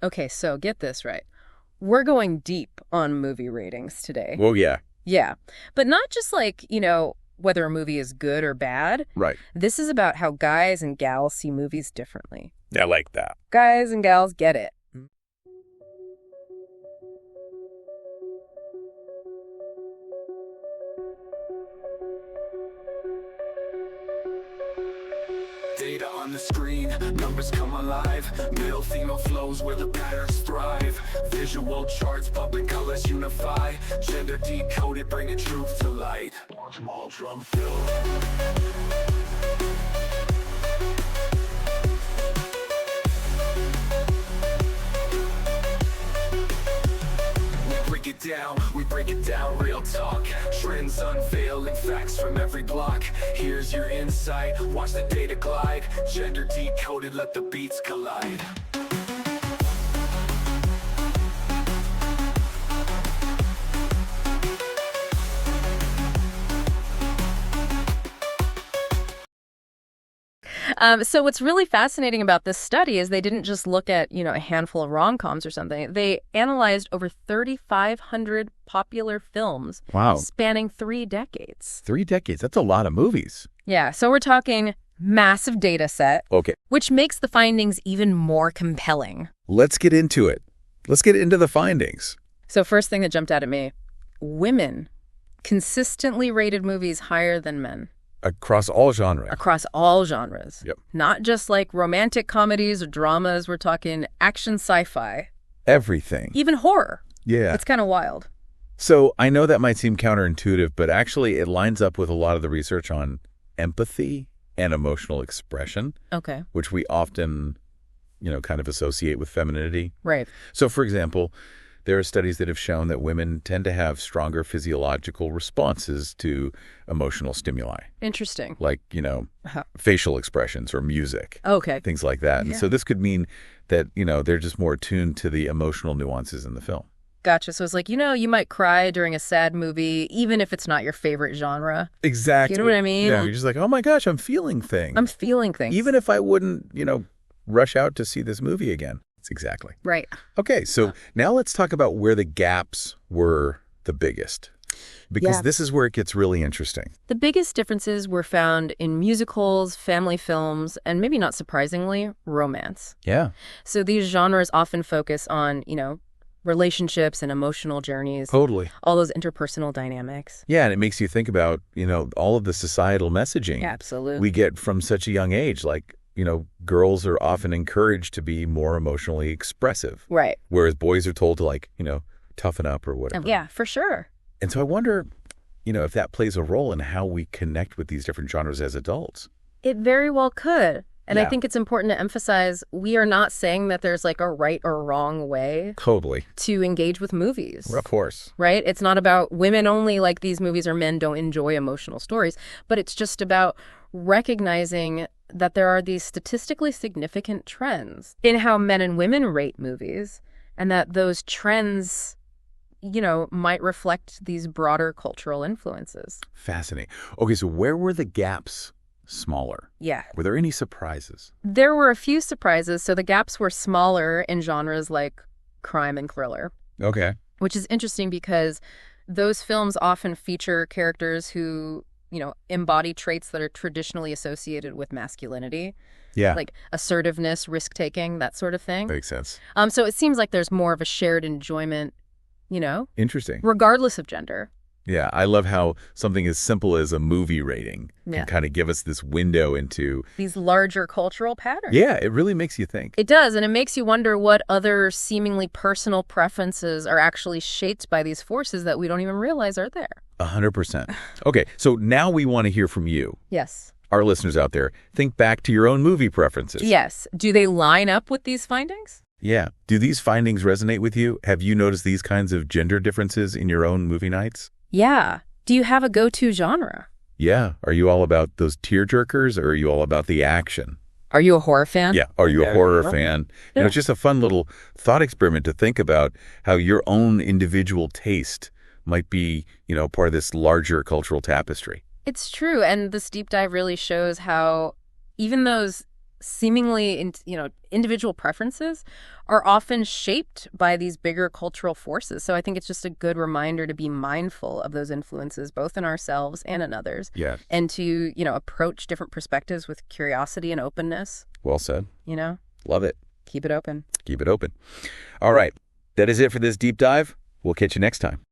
Okay, so get this right. We're going deep on movie ratings today. Well, yeah. Yeah. But not just whether a movie is good or bad. Right. This is about how guys and gals see movies differently. I like that. Guys and gals get it. Data on the screen, numbers come alive. Male, female flows where the patterns thrive. Visual charts, public colors unify. Gender decoded, bringing truth to light. Small drum fill. We break it down, real talk. Trends unveiling facts from every block. Here's your insight, watch the data glide. Gender decoded, let the beats collide. So what's really fascinating about this study is they didn't just look at, a handful of rom-coms or something. They analyzed over 3,500 popular films Wow. spanning 3 decades. 3 decades. That's a lot of movies. Yeah, so we're talking massive data set, Okay. which makes the findings even more compelling. Let's get into it. Let's get into the findings. So first thing that jumped out at me, women consistently rated movies higher than men. Across all genres. Across all genres. Yep. Not just like romantic comedies or dramas. We're talking action sci-fi. Everything. Even horror. Yeah. It's kind of wild. So I know that might seem counterintuitive, but actually it lines up with a lot of the research on empathy and emotional expression, Okay. which we often, kind of associate with femininity. Right. So, for example, there are studies that have shown that women tend to have stronger physiological responses to emotional stimuli, Interesting. like, facial expressions or music, Okay. things like that. And Yeah. so this could mean that, they're just more attuned to the emotional nuances in the film. Gotcha. So it's like, you might cry during a sad movie, even if it's not your favorite genre. Exactly. You know what I mean? Yeah, you're just like, oh my gosh, I'm feeling things. I'm feeling things. Even if I wouldn't, rush out to see this movie again. It's exactly. Right. Okay, so now let's talk about where the gaps were the biggest. Because Yeah. this is where it gets really interesting. The biggest differences were found in musicals, family films, and maybe not surprisingly, romance. Yeah, So these genres often focus on, relationships and emotional journeys, totally. all those interpersonal dynamics. Yeah, and it makes you think about, all of the societal messaging Absolutely. we get from such a young age. Like, girls are often encouraged to be more emotionally expressive, Right. whereas boys are told to toughen up or whatever. Yeah, for sure. And so I wonder, if that plays a role in how we connect with these different genres as adults. It very well could. And I Yeah. think it's important to emphasize we are not saying that there's a right or wrong way Totally. to engage with movies. Of course. Right? It's not about women only like these movies or men don't enjoy emotional stories, but it's just about recognizing that there are these statistically significant trends in how men and women rate movies, and that those trends, might reflect these broader cultural influences. Fascinating. Okay, so where were the gaps smaller? Yeah. Were there any surprises? There were a few surprises, so the gaps were smaller in genres like crime and thriller, Okay. which is interesting because those films often feature characters who, embody traits that are traditionally associated with masculinity, Yeah. like assertiveness, risk-taking, that sort of thing. Makes sense. So it seems like there's more of a shared enjoyment, Interesting. regardless of gender. Yeah, I love how something as simple as a movie rating Yeah. can kind of give us this window into, These larger cultural patterns. yeah, it really makes you think. It does, and it makes you wonder what other seemingly personal preferences are actually shaped by these forces that we don't even realize are there. 100%. Okay, so now we want to hear from you, Yes. our listeners out there. Think back to your own movie preferences. Yes. Do they line up with these findings? Yeah. Do these findings resonate with you? Have you noticed these kinds of gender differences in your own movie nights? Yeah. Do you have a go-to genre? Yeah. Are you all about those tearjerkers or are you all about the action? Are you a horror fan? Yeah. Are you a horror fan? It's just a fun little thought experiment to think about how your own individual taste might be, part of this larger cultural tapestry. It's true. And this deep dive really shows how even those seemingly, individual preferences are often shaped by these bigger cultural forces. So I think it's just a good reminder to be mindful of those influences, both in ourselves and in others. Yes. And to, approach different perspectives with curiosity and openness. Well said. Love it. Keep it open. Keep it open. All right. That is it for this deep dive. We'll catch you next time.